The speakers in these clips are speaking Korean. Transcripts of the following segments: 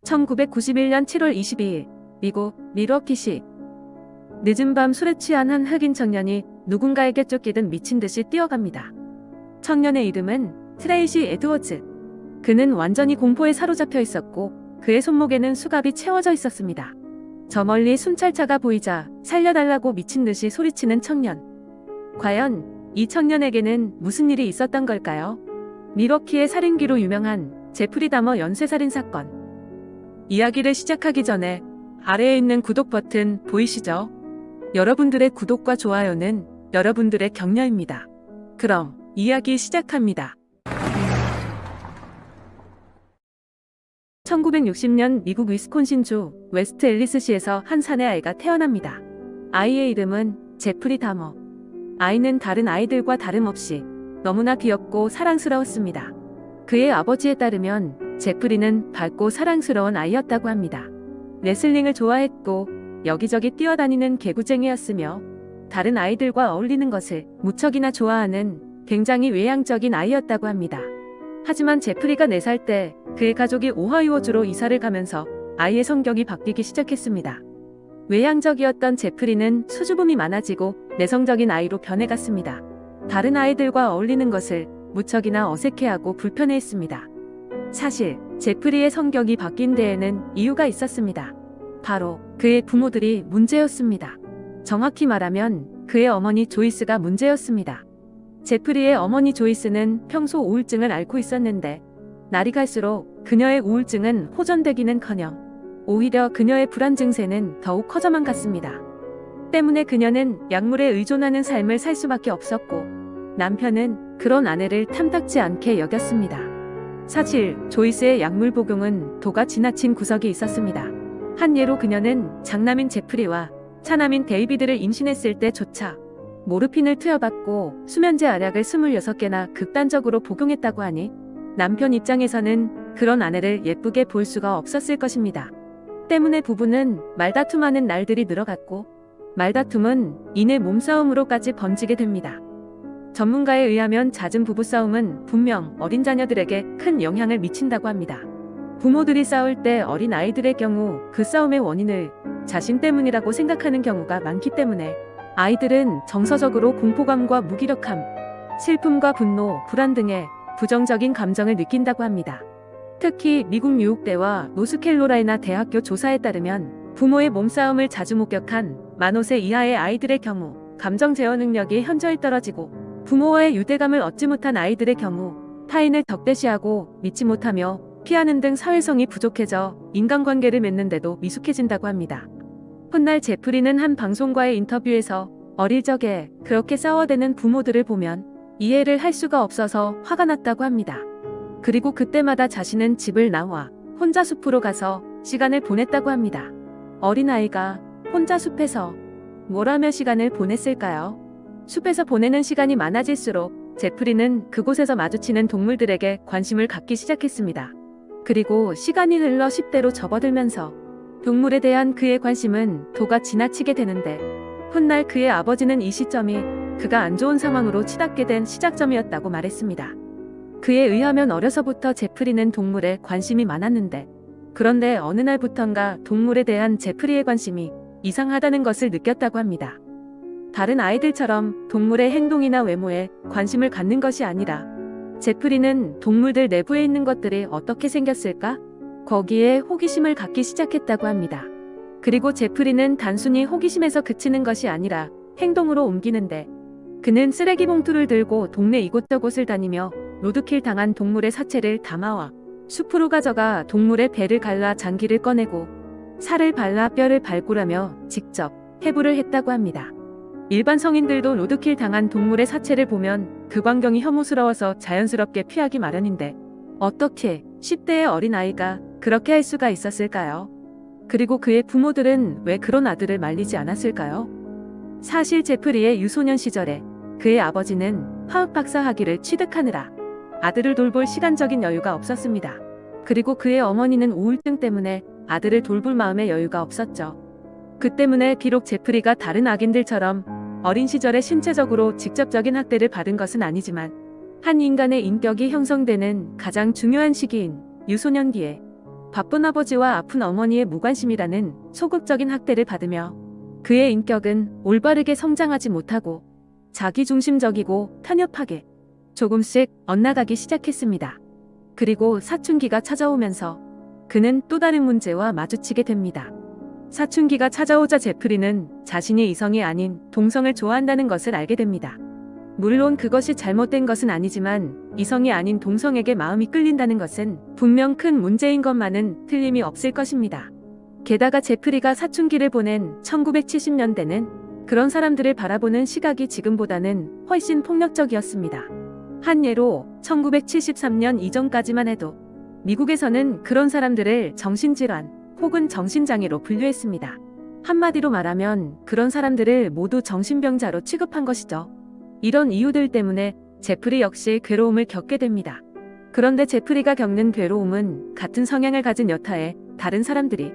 1991년 7월 22일 미국 밀워키시. 늦은 밤 술에 취한 한 흑인 청년이 누군가에게 쫓기듯 미친 듯이 뛰어갑니다. 청년의 이름은 트레이시 에드워즈. 그는 완전히 공포에 사로잡혀 있었고 그의 손목에는 수갑이 채워져 있었습니다. 저 멀리 순찰차가 보이자 살려달라고 미친 듯이 소리치는 청년. 과연 이 청년에게는 무슨 일이 있었던 걸까요? 밀워키의 살인귀로 유명한 제프리 다머 연쇄살인 사건. 이야기를 시작하기 전에 아래에 있는 구독 버튼 보이시죠? 여러분들의 구독과 좋아요는 여러분들의 격려입니다. 그럼 이야기 시작합니다. 1960년 미국 위스콘신주 웨스트 앨리스시에서 한 사내 아이가 태어납니다. 아이의 이름은 제프리 다머. 아이는 다른 아이들과 다름없이 너무나 귀엽고 사랑스러웠습니다. 그의 아버지에 따르면 제프리는 밝고 사랑스러운 아이였다고 합니다. 레슬링을 좋아했고 여기저기 뛰어다니는 개구쟁이였으며 다른 아이들과 어울리는 것을 무척이나 좋아하는 굉장히 외향적인 아이였다고 합니다. 하지만 제프리가 4살 때 그의 가족이 오하이오주로 이사를 가면서 아이의 성격이 바뀌기 시작했습니다. 외향적이었던 제프리는 수줍음이 많아지고 내성적인 아이로 변해갔습니다. 다른 아이들과 어울리는 것을 무척이나 어색해하고 불편해했습니다. 사실 제프리의 성격이 바뀐 데에는 이유가 있었습니다. 바로 그의 부모들이 문제였습니다. 정확히 말하면 그의 어머니 조이스가 문제였습니다. 제프리의 어머니 조이스는 평소 우울증을 앓고 있었는데 날이 갈수록 그녀의 우울증은 호전되기는커녕 오히려 그녀의 불안 증세는 더욱 커져만 갔습니다. 때문에 그녀는 약물에 의존하는 삶을 살 수밖에 없었고 남편은 그런 아내를 탐탁지 않게 여겼습니다. 사실 조이스의 약물 복용은 도가 지나친 구석이 있었습니다. 한 예로 그녀는 장남인 제프리와 차남인 데이비드를 임신했을 때조차 모르핀을 투여받고 수면제 알약을 26개나 극단적으로 복용했다고 하니 남편 입장에서는 그런 아내를 예쁘게 볼 수가 없었을 것입니다. 때문에 부부는 말다툼하는 날들이 늘어갔고 말다툼은 이내 몸싸움으로까지 번지게 됩니다. 전문가에 의하면 잦은 부부싸움은 분명 어린 자녀들에게 큰 영향을 미친다고 합니다. 부모들이 싸울 때 어린 아이들의 경우 그 싸움의 원인을 자신 때문이라고 생각하는 경우가 많기 때문에 아이들은 정서적으로 공포감과 무기력함, 슬픔과 분노, 불안 등의 부정적인 감정을 느낀다고 합니다. 특히 미국 뉴욕대와 노스캐롤라이나 대학교 조사에 따르면 부모의 몸싸움을 자주 목격한 만 5세 이하의 아이들의 경우 감정 제어 능력이 현저히 떨어지고 부모와의 유대감을 얻지 못한 아이들의 경우 타인을 덕대시하고 믿지 못하며 피하는 등 사회성이 부족해져 인간관계를 맺는데도 미숙해진다고 합니다. 훗날 제프리는 한 방송과의 인터뷰에서 어릴 적에 그렇게 싸워대는 부모들을 보면 이해를 할 수가 없어서 화가 났다고 합니다. 그리고 그때마다 자신은 집을 나와 혼자 숲으로 가서 시간을 보냈다고 합니다. 어린아이가 혼자 숲에서 뭘 하며 시간을 보냈을까요? 숲에서 보내는 시간이 많아질수록 제프리는 그곳에서 마주치는 동물들에게 관심을 갖기 시작했습니다. 그리고 시간이 흘러 10대로 접어들면서 동물에 대한 그의 관심은 도가 지나치게 되는데 훗날 그의 아버지는 이 시점이 그가 안 좋은 상황으로 치닫게 된 시작점이었다고 말했습니다. 그에 의하면 어려서부터 제프리는 동물에 관심이 많았는데 그런데 어느 날부턴가 동물에 대한 제프리의 관심이 이상하다는 것을 느꼈다고 합니다. 다른 아이들처럼 동물의 행동이나 외모에 관심을 갖는 것이 아니라 제프리는 동물들 내부에 있는 것들이 어떻게 생겼을까? 거기에 호기심을 갖기 시작했다고 합니다. 그리고 제프리는 단순히 호기심에서 그치는 것이 아니라 행동으로 옮기는데 그는 쓰레기 봉투를 들고 동네 이곳저곳을 다니며 로드킬 당한 동물의 사체를 담아와 숲으로 가져가 동물의 배를 갈라 장기를 꺼내고 살을 발라 뼈를 발굴하며 직접 해부를 했다고 합니다. 일반 성인들도 로드킬 당한 동물의 사체를 보면 그 광경이 혐오스러워서 자연스럽게 피하기 마련인데 어떻게 10대의 어린아이가 그렇게 할 수가 있었을까요? 그리고 그의 부모들은 왜 그런 아들을 말리지 않았을까요? 사실 제프리의 유소년 시절에 그의 아버지는 화학 박사 학위를 취득하느라 아들을 돌볼 시간적인 여유가 없었습니다. 그리고 그의 어머니는 우울증 때문에 아들을 돌볼 마음의 여유가 없었죠. 그 때문에 비록 제프리가 다른 악인들처럼 어린 시절에 신체적으로 직접적인 학대를 받은 것은 아니지만 한 인간의 인격이 형성되는 가장 중요한 시기인 유소년기에 바쁜 아버지와 아픈 어머니의 무관심이라는 소극적인 학대를 받으며 그의 인격은 올바르게 성장하지 못하고 자기중심적이고 편협하게 조금씩 엇나가기 시작했습니다. 그리고 사춘기가 찾아오면서 그는 또 다른 문제와 마주치게 됩니다. 사춘기가 찾아오자 제프리는 자신이 이성이 아닌 동성을 좋아한다는 것을 알게 됩니다. 물론 그것이 잘못된 것은 아니지만 이성이 아닌 동성에게 마음이 끌린다는 것은 분명 큰 문제인 것만은 틀림이 없을 것입니다. 게다가 제프리가 사춘기를 보낸 1970년대는 그런 사람들을 바라보는 시각이 지금보다는 훨씬 폭력적이었습니다. 한 예로 1973년 이전까지만 해도 미국에서는 그런 사람들을 정신질환 혹은 정신장애로 분류했습니다. 한마디로 말하면 그런 사람들을 모두 정신병자로 취급한 것이죠. 이런 이유들 때문에 제프리 역시 괴로움을 겪게 됩니다. 그런데 제프리가 겪는 괴로움은 같은 성향을 가진 여타의 다른 사람들이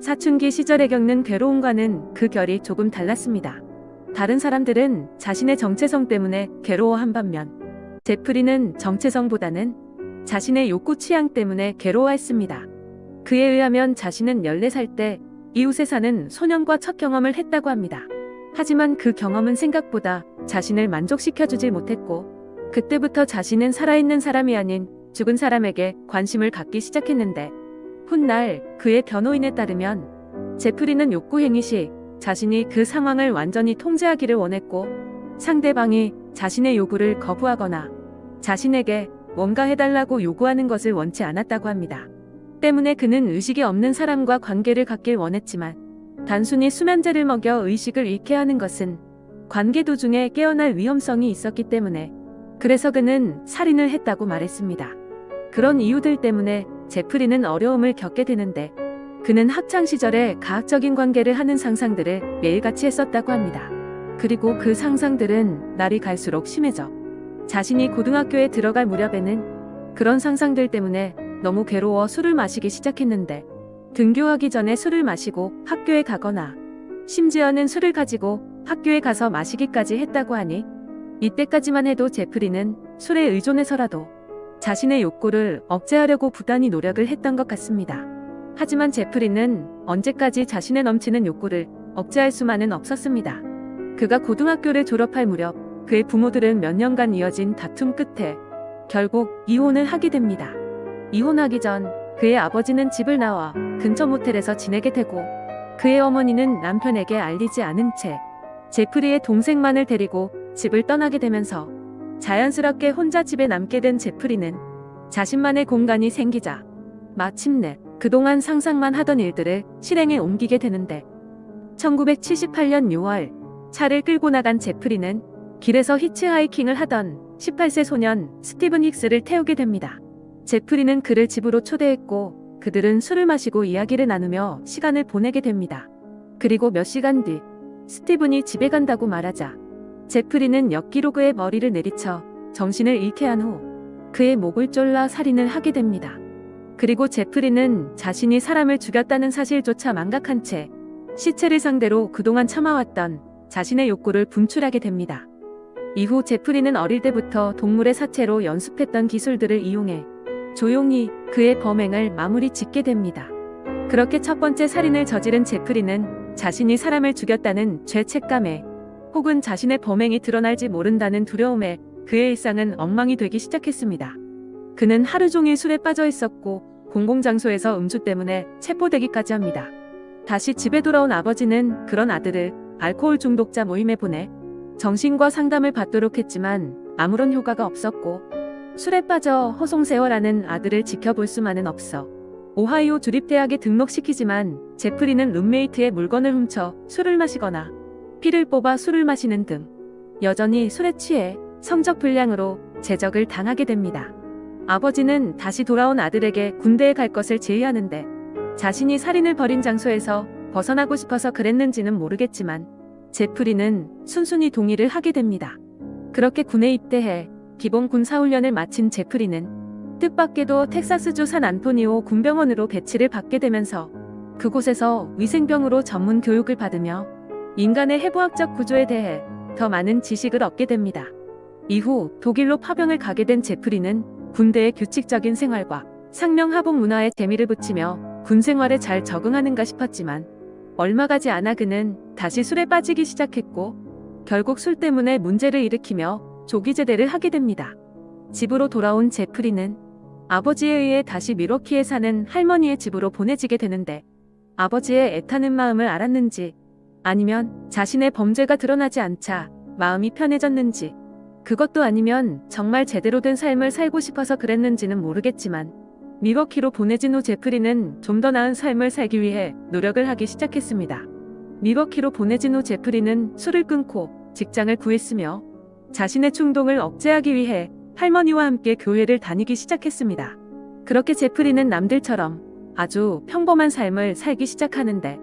사춘기 시절에 겪는 괴로움과는 그 결이 조금 달랐습니다. 다른 사람들은 자신의 정체성 때문에 괴로워한 반면 제프리는 정체성보다는 자신의 욕구 취향 때문에 괴로워했습니다. 그에 의하면 자신은 14살 때 이웃에 사는 소년과 첫 경험을 했다고 합니다. 하지만 그 경험은 생각보다 자신을 만족시켜주질 못했고 그때부터 자신은 살아있는 사람이 아닌 죽은 사람에게 관심을 갖기 시작했는데 훗날 그의 변호인에 따르면 제프리는 욕구 행위 시 자신이 그 상황을 완전히 통제하기를 원했고 상대방이 자신의 요구를 거부하거나 자신에게 뭔가 해달라고 요구하는 것을 원치 않았다고 합니다. 때문에 그는 의식이 없는 사람과 관계를 갖길 원했지만 단순히 수면제를 먹여 의식을 잃게 하는 것은 관계 도중에 깨어날 위험성이 있었기 때문에 그래서 그는 살인을 했다고 말했습니다. 그런 이유들 때문에 제프리는 어려움을 겪게 되는데 그는 학창시절에 가학적인 관계를 하는 상상들을 매일같이 했었다고 합니다. 그리고 그 상상들은 날이 갈수록 심해져 자신이 고등학교에 들어갈 무렵에는 그런 상상들 때문에 너무 괴로워 술을 마시기 시작했는데 등교하기 전에 술을 마시고 학교에 가거나 심지어는 술을 가지고 학교에 가서 마시기까지 했다고 하니 이때까지만 해도 제프리는 술에 의존해서라도 자신의 욕구를 억제하려고 부단히 노력을 했던 것 같습니다. 하지만 제프리는 언제까지 자신의 넘치는 욕구를 억제할 수만은 없었습니다. 그가 고등학교를 졸업할 무렵 그의 부모들은 몇 년간 이어진 다툼 끝에 결국 이혼을 하게 됩니다. 이혼하기 전 그의 아버지는 집을 나와 근처 모텔에서 지내게 되고 그의 어머니는 남편에게 알리지 않은 채 제프리의 동생만을 데리고 집을 떠나게 되면서 자연스럽게 혼자 집에 남게 된 제프리는 자신만의 공간이 생기자 마침내 그동안 상상만 하던 일들을 실행에 옮기게 되는데 1978년 6월 차를 끌고 나간 제프리는 길에서 히치하이킹을 하던 18세 소년 스티븐 힉스를 태우게 됩니다. 제프리는 그를 집으로 초대했고 그들은 술을 마시고 이야기를 나누며 시간을 보내게 됩니다. 그리고 몇 시간 뒤 스티븐이 집에 간다고 말하자 제프리는 역기로그의 머리를 내리쳐 정신을 잃게 한 후 그의 목을 졸라 살인을 하게 됩니다. 그리고 제프리는 자신이 사람을 죽였다는 사실조차 망각한 채 시체를 상대로 그동안 참아왔던 자신의 욕구를 분출하게 됩니다. 이후 제프리는 어릴 때부터 동물의 사체로 연습했던 기술들을 이용해 조용히 그의 범행을 마무리 짓게 됩니다. 그렇게 첫 번째 살인을 저지른 제프리는 자신이 사람을 죽였다는 죄책감에 혹은 자신의 범행이 드러날지 모른다는 두려움에 그의 일상은 엉망이 되기 시작했습니다. 그는 하루 종일 술에 빠져 있었고 공공장소에서 음주 때문에 체포되기까지 합니다. 다시 집에 돌아온 아버지는 그런 아들을 알코올 중독자 모임에 보내 정신과 상담을 받도록 했지만 아무런 효과가 없었고 술에 빠져 허송세월하는 아들을 지켜볼 수만은 없어 오하이오 주립대학에 등록시키지만 제프리는 룸메이트의 물건을 훔쳐 술을 마시거나 피를 뽑아 술을 마시는 등 여전히 술에 취해 성적 불량으로 제적을 당하게 됩니다. 아버지는 다시 돌아온 아들에게 군대에 갈 것을 제의하는데 자신이 살인을 벌인 장소에서 벗어나고 싶어서 그랬는지는 모르겠지만 제프리는 순순히 동의를 하게 됩니다. 그렇게 군에 입대해 기본 군사훈련을 마친 제프리는 뜻밖에도 텍사스주 산 안토니오 군병원으로 배치를 받게 되면서 그곳에서 위생병으로 전문 교육을 받으며 인간의 해부학적 구조에 대해 더 많은 지식을 얻게 됩니다. 이후 독일로 파병을 가게 된 제프리는 군대의 규칙적인 생활과 상명 하복 문화에 재미를 붙이며 군 생활에 잘 적응하는가 싶었지만 얼마 가지 않아 그는 다시 술에 빠지기 시작했고 결국 술 때문에 문제를 일으키며 조기 제대를 하게 됩니다. 집으로 돌아온 제프리는 아버지에 의해 다시 밀워키에 사는 할머니의 집으로 보내지게 되는데 아버지의 애타는 마음을 알았는지 아니면 자신의 범죄가 드러나지 않자 마음이 편해졌는지 그것도 아니면 정말 제대로 된 삶을 살고 싶어서 그랬는지는 모르겠지만 밀워키로 보내진 후 제프리는 좀 더 나은 삶을 살기 위해 노력을 하기 시작했습니다. 밀워키로 보내진 후 제프리는 술을 끊고 직장을 구했으며 자신의 충동을 억제하기 위해 할머니와 함께 교회를 다니기 시작했습니다. 그렇게 제프리는 남들처럼 아주 평범한 삶을 살기 시작하는데